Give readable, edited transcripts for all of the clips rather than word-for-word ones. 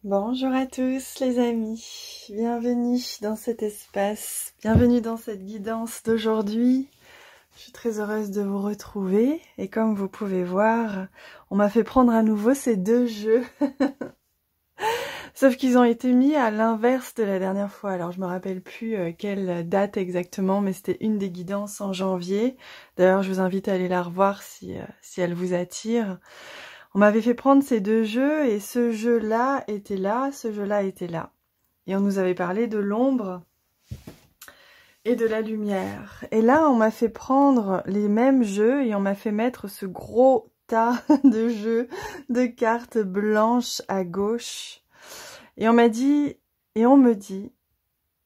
Bonjour à tous les amis, bienvenue dans cet espace, bienvenue dans cette guidance d'aujourd'hui. Je suis très heureuse de vous retrouver et comme vous pouvez voir, on m'a fait prendre à nouveau ces deux jeux. Sauf qu'ils ont été mis à l'inverse de la dernière fois, alors je me rappelle plus quelle date exactement, mais c'était une des guidances en janvier. D'ailleurs je vous invite à aller la revoir si elle vous attire. On m'avait fait prendre ces deux jeux et ce jeu-là était là, ce jeu-là était là. Et on nous avait parlé de l'ombre et de la lumière. Et là, on m'a fait prendre les mêmes jeux et on m'a fait mettre ce gros tas de jeux, de cartes blanches à gauche. Et on m'a dit, et on me dit,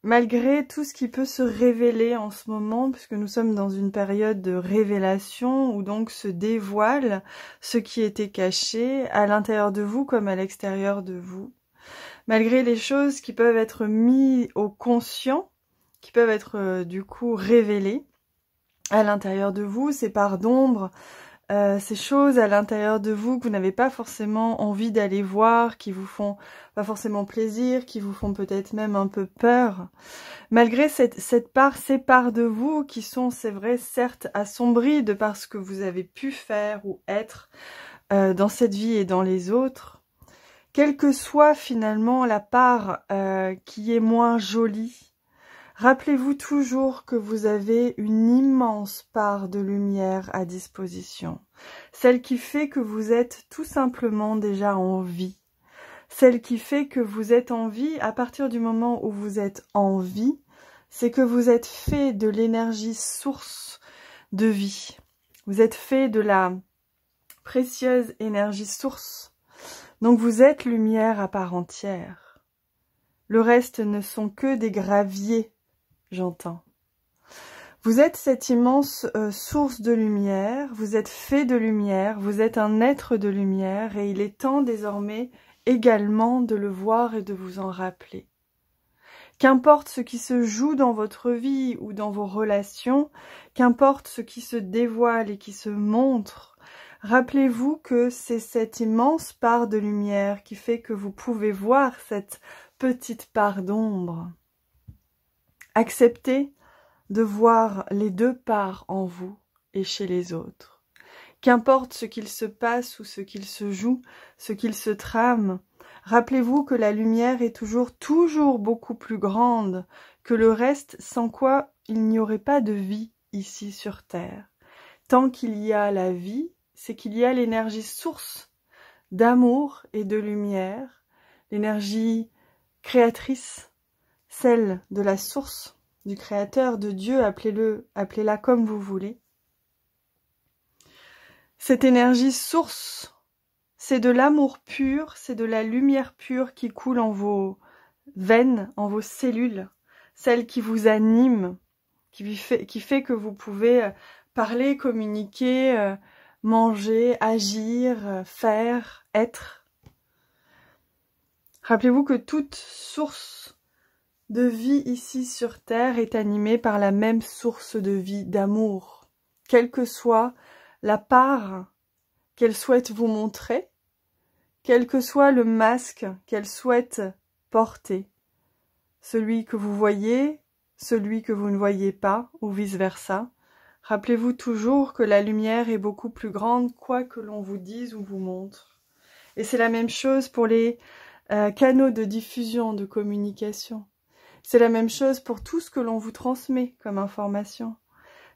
malgré tout ce qui peut se révéler en ce moment, puisque nous sommes dans une période de révélation où donc se dévoile ce qui était caché à l'intérieur de vous comme à l'extérieur de vous. Malgré les choses qui peuvent être mises au conscient, qui peuvent être du coup révélées à l'intérieur de vous, ces parts d'ombre, ces choses à l'intérieur de vous que vous n'avez pas forcément envie d'aller voir, qui vous font pas forcément plaisir, qui vous font peut-être même un peu peur. Malgré ces parts de vous qui sont, c'est vrai, certes assombries de par ce que vous avez pu faire ou être dans cette vie et dans les autres, quelle que soit finalement la part qui est moins jolie, rappelez-vous toujours que vous avez une immense part de lumière à disposition, celle qui fait que vous êtes tout simplement déjà en vie, celle qui fait que vous êtes en vie. À partir du moment où vous êtes en vie, c'est que vous êtes fait de l'énergie source de vie, vous êtes fait de la précieuse énergie source, donc vous êtes lumière à part entière. Le reste ne sont que des graviers. J'entends. Vous êtes cette immense source de lumière, vous êtes fait de lumière, vous êtes un être de lumière et il est temps désormais également de le voir et de vous en rappeler. Qu'importe ce qui se joue dans votre vie ou dans vos relations, qu'importe ce qui se dévoile et qui se montre, rappelez-vous que c'est cette immense part de lumière qui fait que vous pouvez voir cette petite part d'ombre. Acceptez de voir les deux parts en vous et chez les autres. Qu'importe ce qu'il se passe ou ce qu'il se joue, ce qu'il se trame, rappelez-vous que la lumière est toujours beaucoup plus grande que le reste, sans quoi il n'y aurait pas de vie ici sur Terre. Tant qu'il y a la vie, c'est qu'il y a l'énergie source d'amour et de lumière, l'énergie créatrice, celle de la source, du Créateur, de Dieu, appelez-la comme vous voulez. Cette énergie source, c'est de l'amour pur, c'est de la lumière pure qui coule en vos veines, en vos cellules, celle qui vous anime, qui fait que vous pouvez parler, communiquer, manger, agir, faire, être. Rappelez-vous que toute source de vie ici sur Terre est animée par la même source de vie, d'amour, quelle que soit la part qu'elle souhaite vous montrer, quel que soit le masque qu'elle souhaite porter, celui que vous voyez, celui que vous ne voyez pas, ou vice-versa. Rappelez-vous toujours que la lumière est beaucoup plus grande, quoi que l'on vous dise ou vous montre. Et c'est la même chose pour les canaux de diffusion, de communication. C'est la même chose pour tout ce que l'on vous transmet comme information.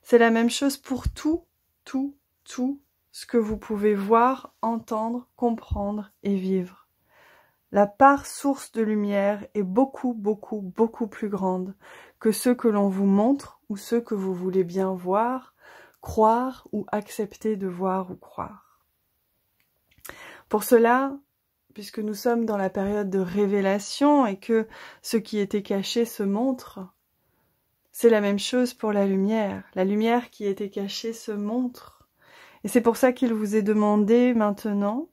C'est la même chose pour tout ce que vous pouvez voir, entendre, comprendre et vivre. La part source de lumière est beaucoup plus grande que ceux que l'on vous montre ou ceux que vous voulez bien voir, croire ou accepter de voir ou croire. Pour cela, puisque nous sommes dans la période de révélation et que ce qui était caché se montre, c'est la même chose pour la lumière. La lumière qui était cachée se montre. Et c'est pour ça qu'il vous est demandé maintenant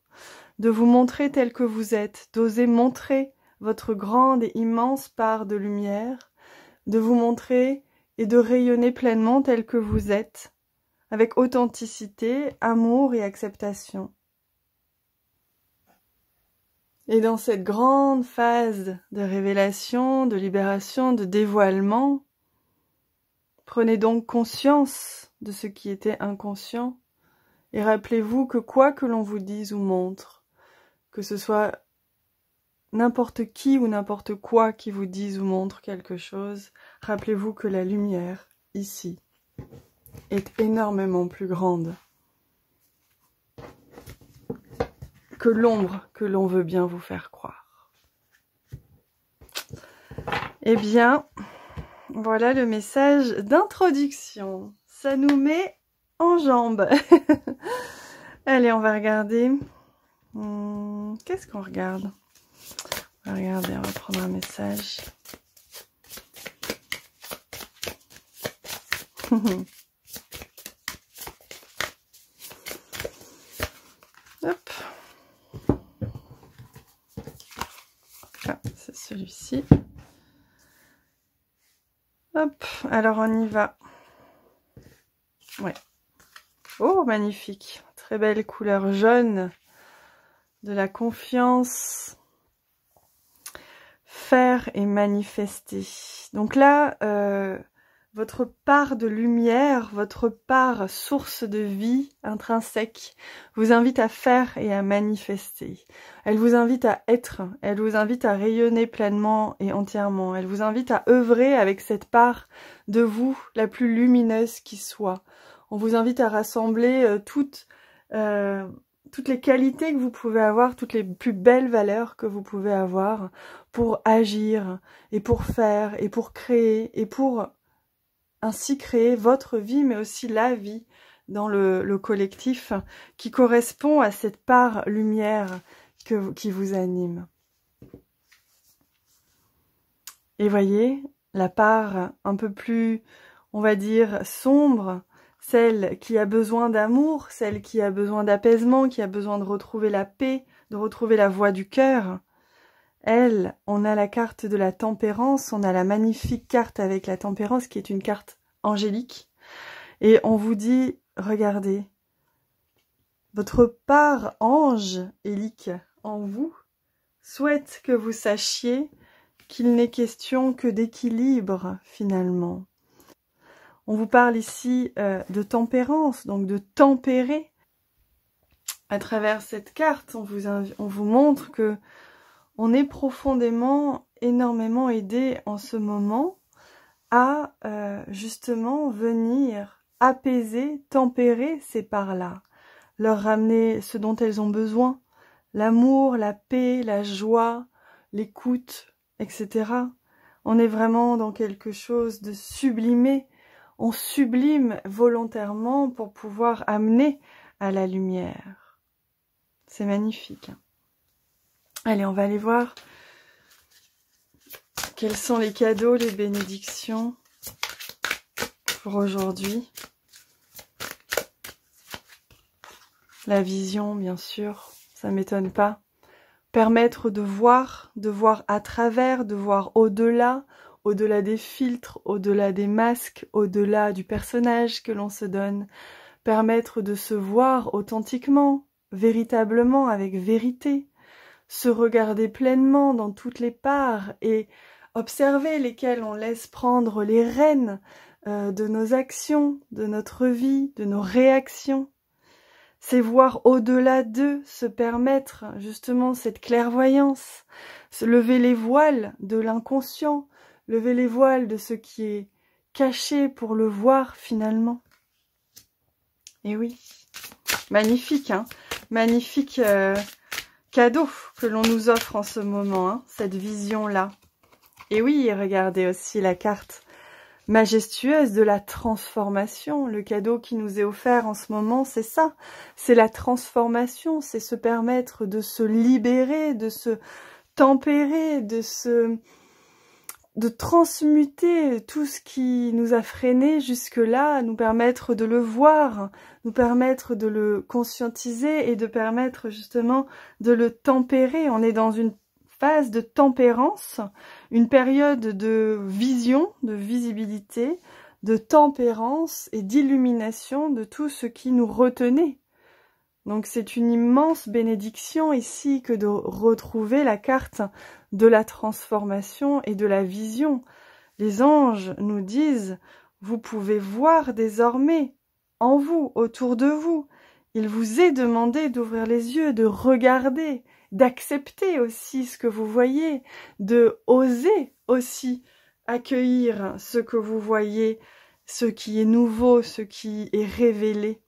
de vous montrer tel que vous êtes, d'oser montrer votre grande et immense part de lumière, de vous montrer et de rayonner pleinement tel que vous êtes, avec authenticité, amour et acceptation. Et dans cette grande phase de révélation, de libération, de dévoilement, prenez donc conscience de ce qui était inconscient et rappelez-vous que quoi que l'on vous dise ou montre, que ce soit n'importe qui ou n'importe quoi qui vous dise ou montre quelque chose, rappelez-vous que la lumière, ici, est énormément plus grande que l'ombre que l'on veut bien vous faire croire. Eh bien, voilà le message d'introduction. Ça nous met en jambes. Allez, on va regarder. Qu'est-ce qu'on regarde? On va regarder, on va prendre un message. Hop. Ah, c'est celui-ci. Hop, alors on y va. Ouais. Oh, magnifique. Très belle couleur jaune. De la confiance. Faire et manifester. Donc là, votre part de lumière, votre part source de vie intrinsèque vous invite à faire et à manifester. Elle vous invite à être, elle vous invite à rayonner pleinement et entièrement. Elle vous invite à œuvrer avec cette part de vous la plus lumineuse qui soit. On vous invite à rassembler toutes les qualités que vous pouvez avoir, toutes les plus belles valeurs que vous pouvez avoir pour agir et pour faire et pour créer et pour ainsi créer votre vie, mais aussi la vie dans le collectif qui correspond à cette part lumière qui vous anime. Et voyez, la part un peu plus, on va dire, sombre, celle qui a besoin d'amour, celle qui a besoin d'apaisement, qui a besoin de retrouver la paix, de retrouver la voix du cœur. Elle, on a la carte de la tempérance, on a la magnifique carte avec la tempérance qui est une carte angélique. Et on vous dit, regardez, votre part ange élique en vous souhaite que vous sachiez qu'il n'est question que d'équilibre finalement. On vous parle ici de tempérance, donc de tempérer. À travers cette carte, on vous montre que on est profondément, énormément aidé en ce moment à justement venir apaiser, tempérer ces parts-là, leur ramener ce dont elles ont besoin, l'amour, la paix, la joie, l'écoute, etc. On est vraiment dans quelque chose de sublimé. On sublime volontairement pour pouvoir amener à la lumière. C'est magnifique. Allez, on va aller voir quels sont les cadeaux, les bénédictions pour aujourd'hui. La vision, bien sûr, ça m'étonne pas. Permettre de voir à travers, de voir au-delà, au-delà des filtres, au-delà des masques, au-delà du personnage que l'on se donne. Permettre de se voir authentiquement, véritablement, avec vérité. Se regarder pleinement dans toutes les parts et observer lesquelles on laisse prendre les rênes de nos actions, de notre vie, de nos réactions. C'est voir au-delà d'eux, se permettre justement cette clairvoyance, se lever les voiles de l'inconscient, lever les voiles de ce qui est caché pour le voir finalement. Et oui, magnifique, hein, magnifique cadeau que l'on nous offre en ce moment, hein, cette vision-là. Et oui, regardez aussi la carte majestueuse de la transformation. Le cadeau qui nous est offert en ce moment, c'est ça. C'est la transformation, c'est se permettre de se libérer, de se tempérer, de transmuter tout ce qui nous a freinés jusque-là, nous permettre de le voir, nous permettre de le conscientiser et de permettre justement de le tempérer. On est dans une phase de tempérance, une période de vision, de visibilité, de tempérance et d'illumination de tout ce qui nous retenait. Donc c'est une immense bénédiction ici que de retrouver la carte de la transformation et de la vision. Les anges nous disent, vous pouvez voir désormais en vous, autour de vous. Il vous est demandé d'ouvrir les yeux, de regarder, d'accepter aussi ce que vous voyez, de oser aussi accueillir ce que vous voyez, ce qui est nouveau, ce qui est révélé,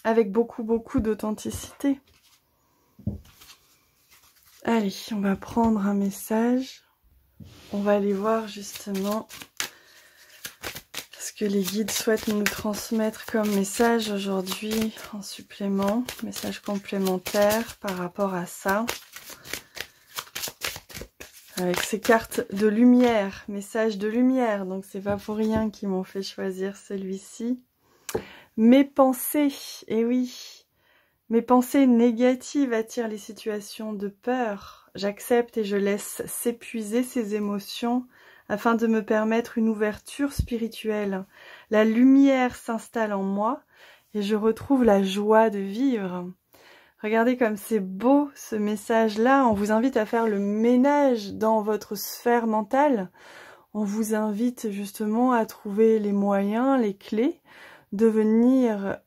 avec beaucoup d'authenticité. Allez, on va prendre un message. On va aller voir justement ce que les guides souhaitent nous transmettre comme message aujourd'hui en supplément, message complémentaire par rapport à ça. Avec ces cartes de lumière, message de lumière, donc c'est pas pour rien qu'ils m'ont fait choisir celui-ci. Mes pensées, eh oui, mes pensées négatives attirent les situations de peur. J'accepte et je laisse s'épuiser ces émotions afin de me permettre une ouverture spirituelle. La lumière s'installe en moi et je retrouve la joie de vivre. Regardez comme c'est beau ce message-là. On vous invite à faire le ménage dans votre sphère mentale. On vous invite justement à trouver les moyens, les clés de venir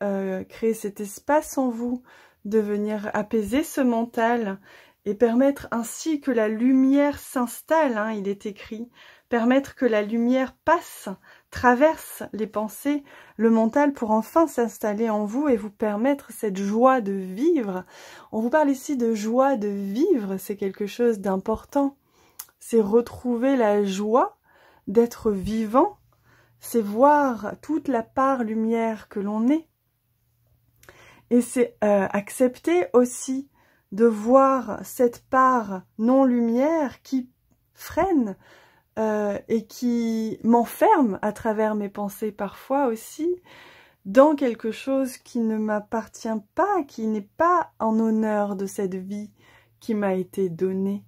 créer cet espace en vous, de venir apaiser ce mental et permettre ainsi que la lumière s'installe, hein, il est écrit, permettre que la lumière passe, traverse les pensées, le mental pour enfin s'installer en vous et vous permettre cette joie de vivre. On vous parle ici de joie de vivre, c'est quelque chose d'important. C'est retrouver la joie d'être vivant, c'est voir toute la part lumière que l'on est. Et c'est accepter aussi de voir cette part non-lumière qui freine et qui m'enferme à travers mes pensées parfois aussi dans quelque chose qui ne m'appartient pas, qui n'est pas en honneur de cette vie qui m'a été donnée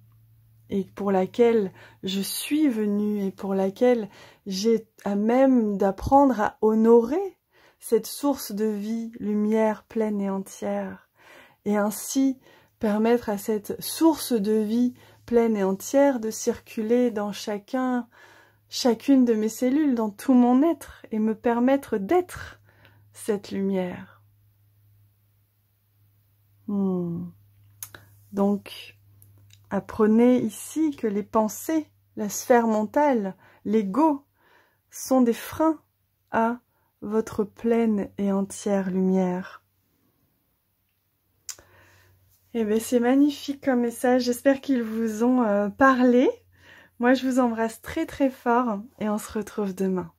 et pour laquelle je suis venue et pour laquelle j'ai à même d'apprendre à honorer cette source de vie, lumière pleine et entière, et ainsi permettre à cette source de vie pleine et entière de circuler dans chacune de mes cellules, dans tout mon être, et me permettre d'être cette lumière. Donc, apprenez ici que les pensées, la sphère mentale, l'ego, sont des freins à votre pleine et entière lumière. Eh bien, c'est magnifique comme message. J'espère qu'ils vous ont parlé. Moi, je vous embrasse très très fort et on se retrouve demain.